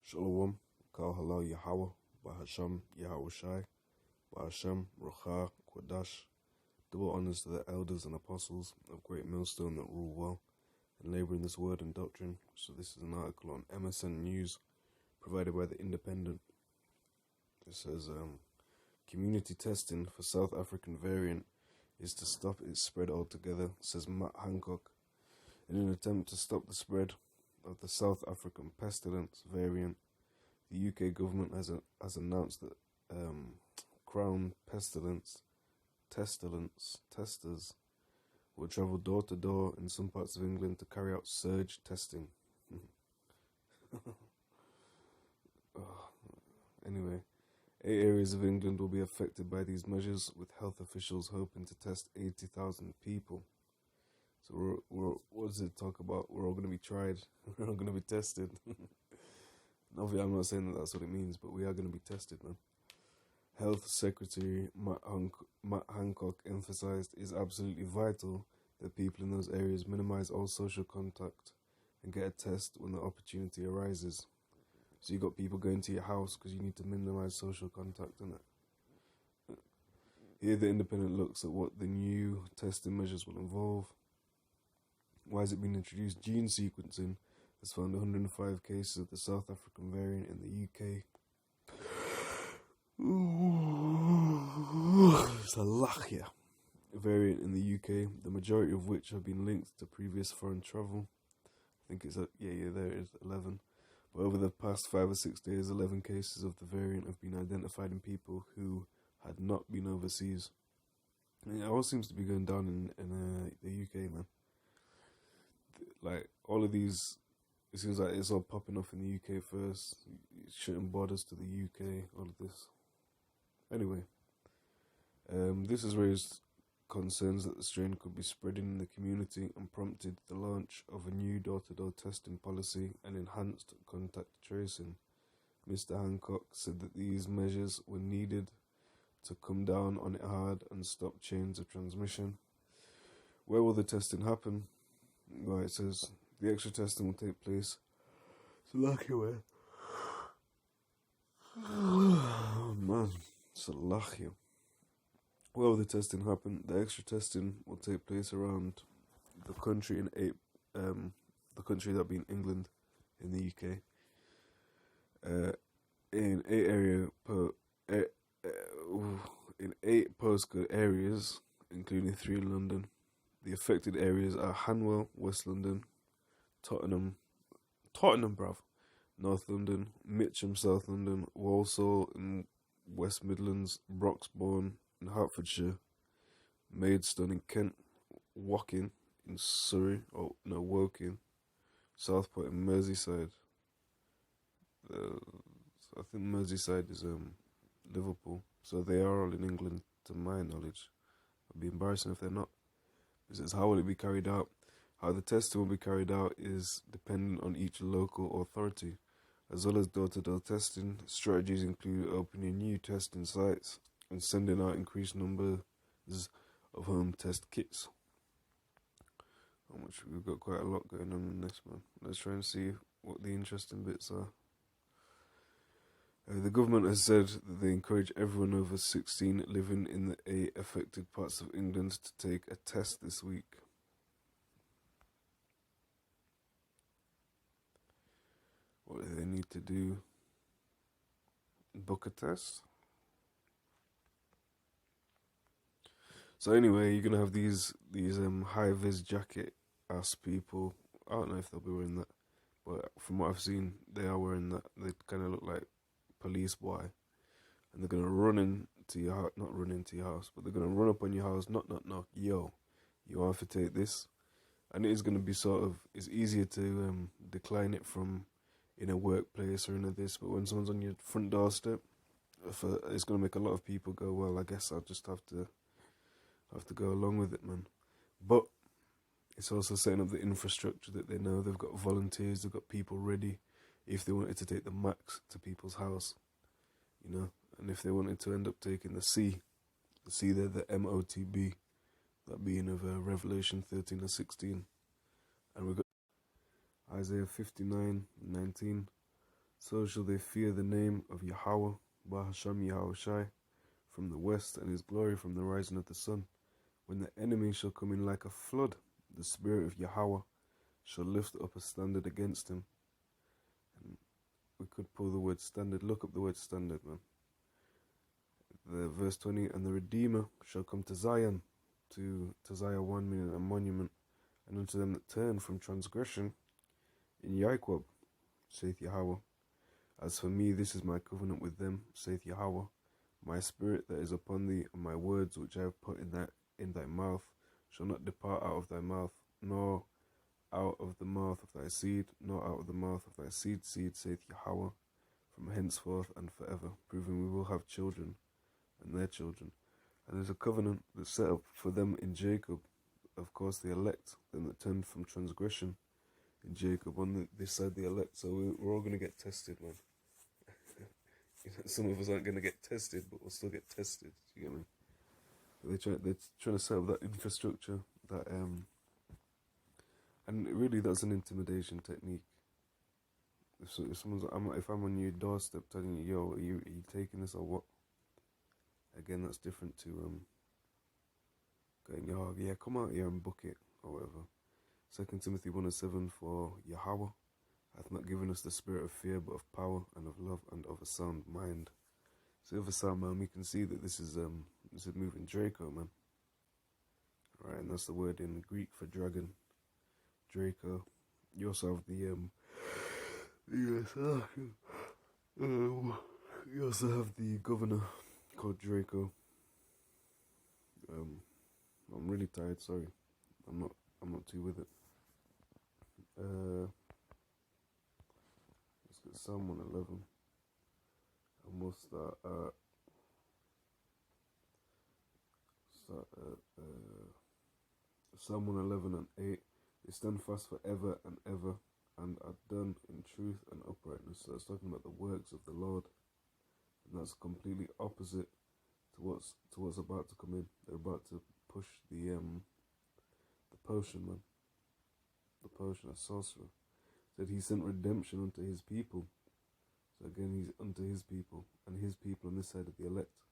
Shalom, Kal Halal Yahawah, bahasham Yahawashi, bahasham Rucha Kwadash. Double honors to the elders and apostles of Great Millstone that rule well and labor in this word and doctrine. So this is an article on MSN News provided by The Independent. It says, community testing for South African variant is to stop its spread altogether, says Matt Hancock. In an attempt to stop the spread of the South African pestilence variant, the UK government has announced that Crown pestilence testers will travel door to door in some parts of England to carry out surge testing. Anyway, 8 areas of England will be affected by these measures, with health officials hoping to test 80,000 people. So what does it talk about? We're all going to be tried. We're all going to be tested. Obviously, I'm not saying that that's what it means, but we are going to be tested, man. Health Secretary Matt Hancock emphasized it is absolutely vital that people in those areas minimize all social contact and get a test when the opportunity arises. So you got people going to your house because you need to minimize social contact, innit? Here the Independent looks at what the new testing measures will involve. Why has it been introduced? Gene sequencing has found 105 cases of the South African variant in the UK. It's a Yahawah variant in the UK, the majority of which have been linked to previous foreign travel. I think it's there it is, 11. But over the past 5 or 6 days, 11 cases of the variant have been identified in people who had not been overseas. And it all seems to be going down in the UK, man. Like, all of these, it seems like it's all popping off in the UK first, shutting borders to the UK, all of this. Anyway, this has raised concerns that the strain could be spreading in the community and prompted the launch of a new door-to-door testing policy and enhanced contact tracing. Mr. Hancock said that these measures were needed to come down on it hard and stop chains of transmission. Where will the testing happen? Well, it says the extra testing will take place. It's lucky way. Oh man, it's a lucky. Where will the testing happen? The extra testing will take place around the country in the country that being England, in the UK. In 8 postcode areas, including 3 in London. The affected areas are Hanwell, West London, Tottenham, bruv, North London, Mitcham, South London, Walsall in West Midlands, Broxbourne in Hertfordshire, Maidstone in Kent, Woking in Surrey, Woking, Southport in Merseyside. I think Merseyside is Liverpool, so they are all in England to my knowledge. It'd be embarrassing if they're not. It says, how will it be carried out? How the testing will be carried out is dependent on each local authority. As well as door-to-door testing, strategies include opening new testing sites and sending out increased numbers of home test kits. We've got quite a lot going on in this, man. Let's try and see what the interesting bits are. The government has said that they encourage everyone over 16 living in the 8 affected parts of England to take a test this week. What do they need to do? Book a test? So anyway, you're going to have these high-vis jacket ass people. I don't know if they'll be wearing that, but from what I've seen, they are wearing that. They kind of look like police boy, and they're gonna run into your house, not run into your house, but they're gonna run up on your house, knock, yo, you want to take this? And it is gonna be it's easier to decline it from in a workplace or in a this, but when someone's on your front doorstep, it's gonna make a lot of people go, well, I guess I'll just have to go along with it, man. But it's also setting up the infrastructure that they know. They've got volunteers, they've got people ready if they wanted to take the max to people's house, and if they wanted to end up taking the C there, the MOTB, that being of Revelation 13 and 16, and we've got Isaiah 59:19, So shall they fear the name of Yahawah, bahasham Yahawashi, from the west, and his glory from the rising of the sun. When the enemy shall come in like a flood, the spirit of Yahawah shall lift up a standard against him. And we could pull the word standard. Look up the word standard, man. The verse 20, and the Redeemer shall come to Zion, to Zion 1 meaning a monument, and unto them that turn from transgression in Yahawah, saith Yahawah. As for me, this is my covenant with them, saith Yahawah. My spirit that is upon thee, and my words which I have put in thy mouth, shall not depart out of thy mouth, nor out of the mouth of thy seed, nor out of the mouth of thy seed, saith Yahawah, from henceforth and forever, proving we will have children and their children. And there's a covenant that's set up for them in Jacob, of course the elect, them that turned from transgression in Jacob, on this side the elect. So we're all going to get tested, man. Some of us aren't going to get tested, but we'll still get tested. You get me? They're trying to set up that infrastructure, that and really that's an intimidation technique. If someone's, if I'm on your doorstep telling you, yo, are you taking this or what? Again, that's different to going, yo, yeah, come out here and book it or whatever. 2 Timothy 1:7, for Yahawah hath not given us the spirit of fear, but of power and of love and of a sound mind. So of a sound mind, we can see that this is moving Draco, man. Right, and that's the word in Greek for dragon, Draco. You also have the you also have the governor called Draco. I'm really tired. Sorry, I'm not too with it. Let's get Psalm 111. And we'll start at Psalm 111 and 8. They stand fast forever and ever, and are done in truth and uprightness. So it's talking about the works of the Lord, and that's completely opposite to what's about to come in. They're about to push the potion, man. The potion, a sorcerer. Said he sent redemption unto his people. So again, he's unto his people, and his people on this side of the elect.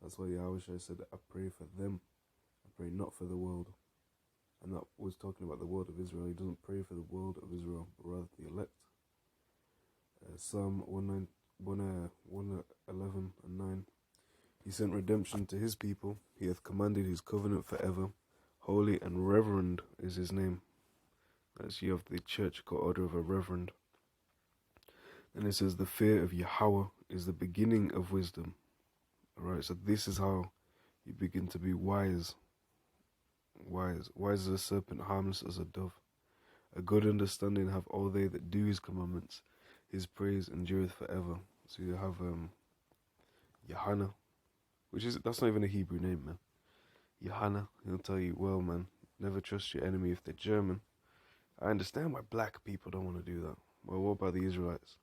That's why Yahawashi said, I pray for them. I pray not for the world. And that was talking about the world of Israel. He doesn't pray for the world of Israel, but rather the elect. Psalm 111 and 9. He sent redemption to his people. He hath commanded his covenant forever. Holy and reverend is his name. That's you have the church called order of a reverend. And it says the fear of Yahawah is the beginning of wisdom. Alright, so this is how you begin to be wise. Wise as a serpent, harmless as a dove. A good understanding have all they that do his commandments. His praise endureth forever. So you have Yahanah, that's not even a Hebrew name, man. Yahanah, he'll tell you, well, man, never trust your enemy if they're German. I understand why black people don't want to do that. Well, what about the Israelites?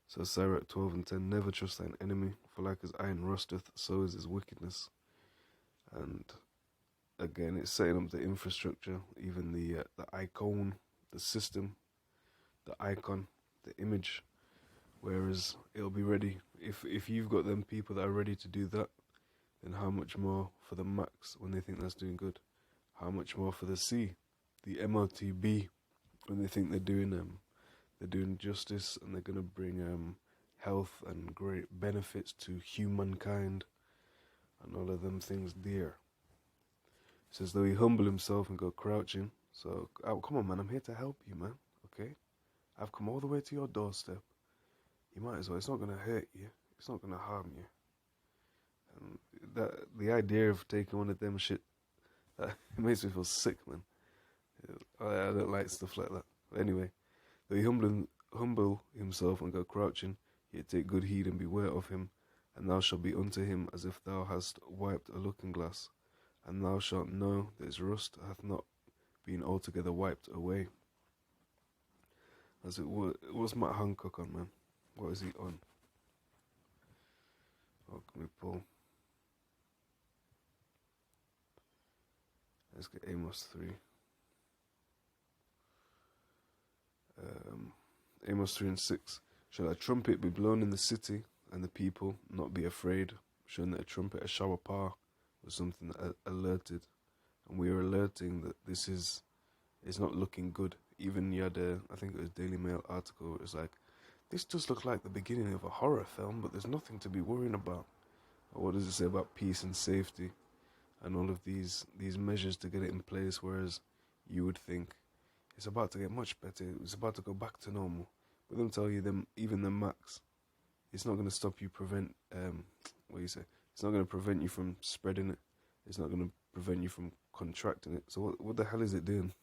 So Sirach 12 and 10, never trust thine enemy, for like as iron rusteth, so is his wickedness. And again, it's setting up the infrastructure, even the icon, the system, the icon, the image. Whereas it'll be ready. If you've got them people that are ready to do that, then how much more for the Max when they think that's doing good? How much more for the C, the MRTB, when they think they're doing justice and they're gonna bring health and great benefits to humankind and all of them things there. It says though he humble himself and go crouching. So come on, man, I'm here to help you, man. Okay, I've come all the way to your doorstep. You might as well. It's not gonna hurt you. It's not gonna harm you. And the idea of taking one of them shit, it makes me feel sick, man. I don't like stuff like that. But anyway, though he humble himself and go crouching, yet take good heed and beware of him, and thou shalt be unto him as if thou hast wiped a looking glass, and thou shalt know that his rust hath not been altogether wiped away. As it was Matt Hancock on, man? What is he on? Oh, can we pull? Let's get Amos 3. Amos 3 and 6. Shall a trumpet be blown in the city, and the people not be afraid, showing that a trumpet, a shower power, was something that alerted. And we are alerting that it's not looking good. Even you had I think it was Daily Mail article, it was like, this does look like the beginning of a horror film, but there's nothing to be worrying about. Or what does it say about peace and safety, and all of these measures to get it in place, whereas you would think it's about to get much better, it's about to go back to normal. But they'll tell you, even the max, it's not going to stop you it's not going to prevent you from spreading it. It's not going to prevent you from contracting it. So what the hell is it doing?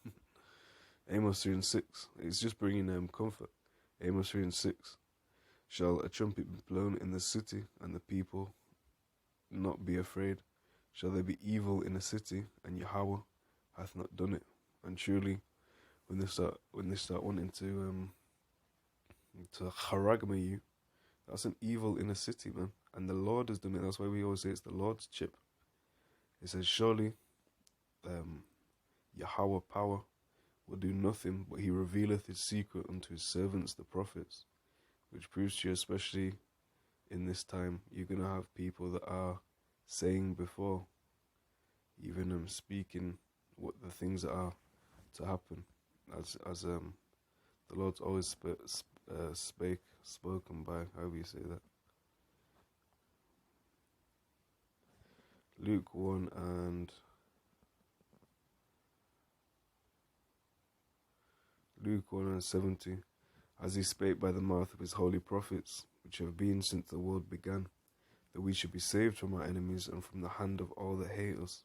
Amos 3 and 6. It's just bringing comfort. Amos 3 and 6. Shall a trumpet be blown in the city, and the people not be afraid? Shall there be evil in a city, and Yahawah hath not done it? And surely, when they start wanting to charagma you, that's an evil in a city, man. And the Lord has done it. That's why we always say it's the Lord's chip. It says, surely Yahawah power will do nothing, but he revealeth his secret unto his servants, the prophets. Which proves to you, especially in this time, you're going to have people that are saying before, even speaking what the things that are to happen. As the Lord's always spoken by, however you say that. Luke 1 and 70, as he spake by the mouth of his holy prophets, which have been since the world began, that we should be saved from our enemies and from the hand of all that hate us.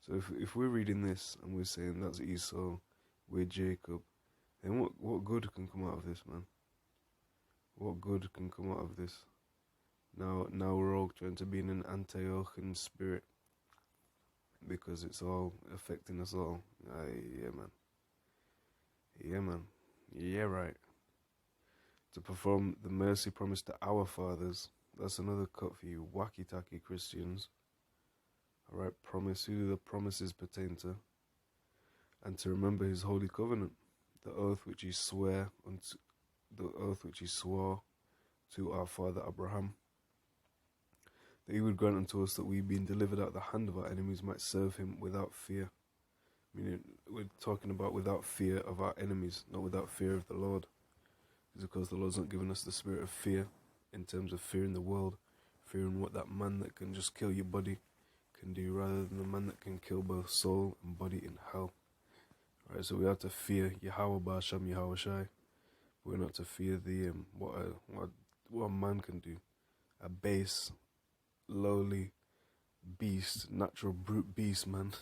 So if we're reading this and we're saying that's Esau, we're Jacob, then what good can come out of this, man? What good can come out of this? Now we're all trying to be in an Antiochian spirit, because it's all affecting us all. Yeah, man. Yeah, man. Yeah, right. To perform the mercy promised to our fathers. That's another cut for you wacky-tacky Christians. Alright, promise. Who do the promises pertain to? And to remember his holy covenant, the oath which he swore to our father Abraham, that he would grant unto us that we, being delivered out of the hand of our enemies, might serve him without fear. Meaning, we're talking about without fear of our enemies, not without fear of the Lord. It's because the Lord's not given us the spirit of fear, in terms of fearing the world, fearing what that man that can just kill your body can do, rather than the man that can kill both soul and body in hell. Right, so we have to fear Yahawah, bahasham, Yahawashi. We're not to fear the what a man can do. A base, lowly beast, natural brute beast, man.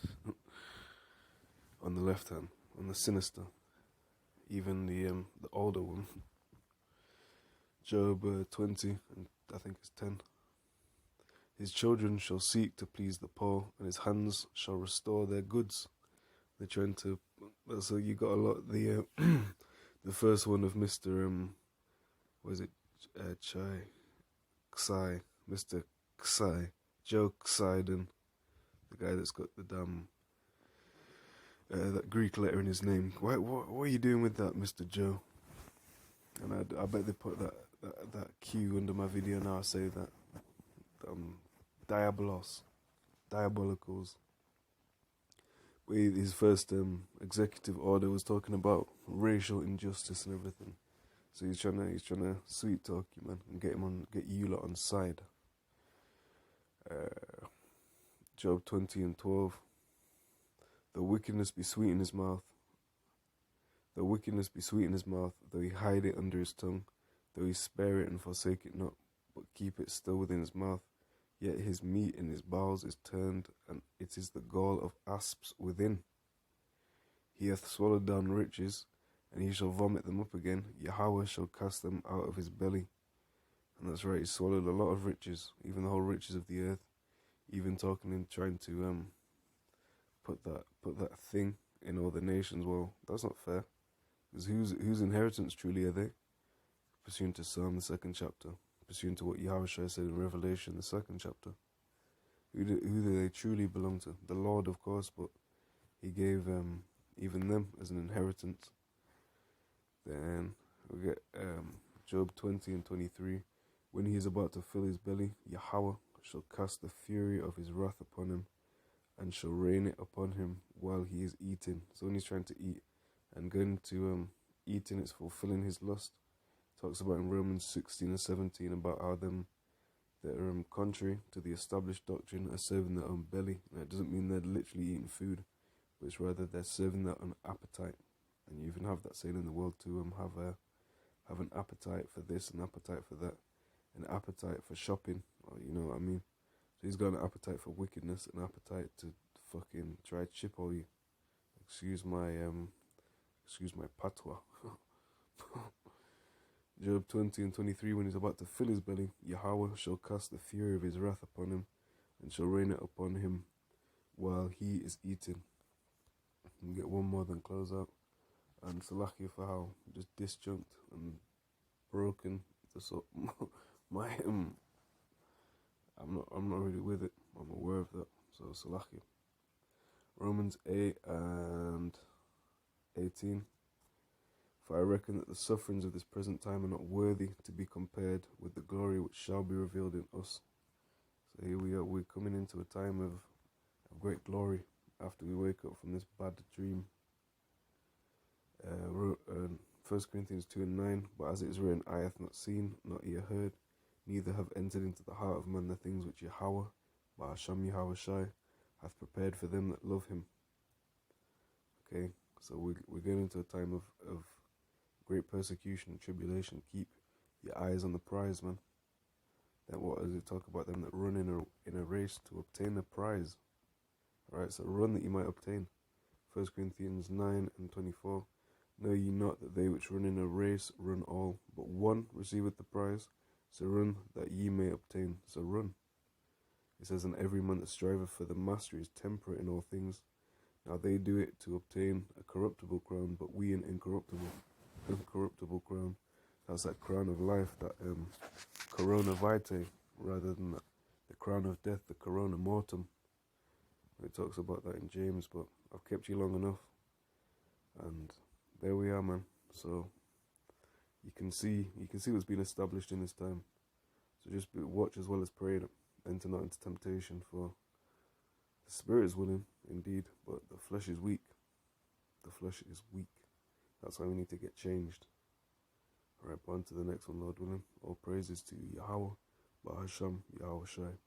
On the left hand, on the sinister. Even the older one. Job 20, and I think it's 10. His children shall seek to please the poor, and his hands shall restore their goods. They're trying to. So you got a lot. The the first one of Mr. Was it Ksai, Mr. Ksai, Joe Ksiden, the guy that's got the damn that Greek letter in his name. What are you doing with that, Mr. Joe? And I bet they put that Q under my video now. I say that diabolicals. But his first executive order was talking about racial injustice and everything. So he's trying to sweet talk you, man, and get you lot on side. Job 20 and 12. The wickedness be sweet in his mouth. The wickedness be sweet in his mouth, though he hide it under his tongue, though he spare it and forsake it not, but keep it still within his mouth. Yet his meat in his bowels is turned, and it is the gall of asps within. He hath swallowed down riches, and he shall vomit them up again. Yahawah shall cast them out of his belly. And that's right, he swallowed a lot of riches, even the whole riches of the earth. Even talking and trying to put that thing in all the nations. Well, that's not fair. Because whose inheritance truly are they? Pursuant to Psalm, the 2nd chapter. Pursuant to what Yahawashi said in Revelation, the 2nd chapter. Who do they truly belong to? The Lord, of course, but he gave even them as an inheritance. Then we get Job 20 and 23. When he is about to fill his belly, Yahawah shall cast the fury of his wrath upon him, and shall rain it upon him while he is eating. So when he's trying to eat and going to eating, it's fulfilling his lust. Talks about in Romans 16 and 17 about how them that are contrary to the established doctrine are serving their own belly. Now, it doesn't mean they're literally eating food, but it's rather they're serving their own appetite. And you even have that saying in the world to have an appetite for this, an appetite for that, an appetite for shopping, or you know what I mean. So he's got an appetite for wickedness, an appetite to fucking try chip all you. Excuse my patois. Job 20 and 23. When he's about to fill his belly, Yahawah shall cast the fury of his wrath upon him, and shall rain it upon him while he is eating. And get one more then close out. And Salakia for how just disjunct and broken my I'm not really with it. I'm aware of that. So Salakia. Romans 8 and 18. For I reckon that the sufferings of this present time are not worthy to be compared with the glory which shall be revealed in us. So here we are, we're coming into a time of great glory after we wake up from this bad dream. 1 Corinthians 2 and 9. But as it is written, eye hath not seen, not ear heard, neither have entered into the heart of man the things which Yahawah, bahasham Yahawashi, hath prepared for them that love him. Okay, so we're going into a time of great persecution and tribulation. Keep your eyes on the prize, man. Then what does it talk about? Them that run in a race to obtain the prize. Alright, so run that you might obtain. 1 Corinthians 9 and 24. Know ye not that they which run in a race run all, but one receiveth the prize? So run that ye may obtain. So run. It says, and every man that striveth for the mastery is temperate in all things. Now they do it to obtain a corruptible crown, but we an incorruptible crown. That's that crown of life, that corona vitae, rather than the crown of death, the corona mortem. It talks about that in James, but I've kept you long enough. And there we are, man. So you can see what's been established in this time. So just watch as well as pray, enter not into temptation, for the spirit is willing indeed, but the flesh is weak. The flesh is weak. That's why we need to get changed. Alright, on to the next one, Lord willing. All praises to Yahawah, bahasham, Yahawashi.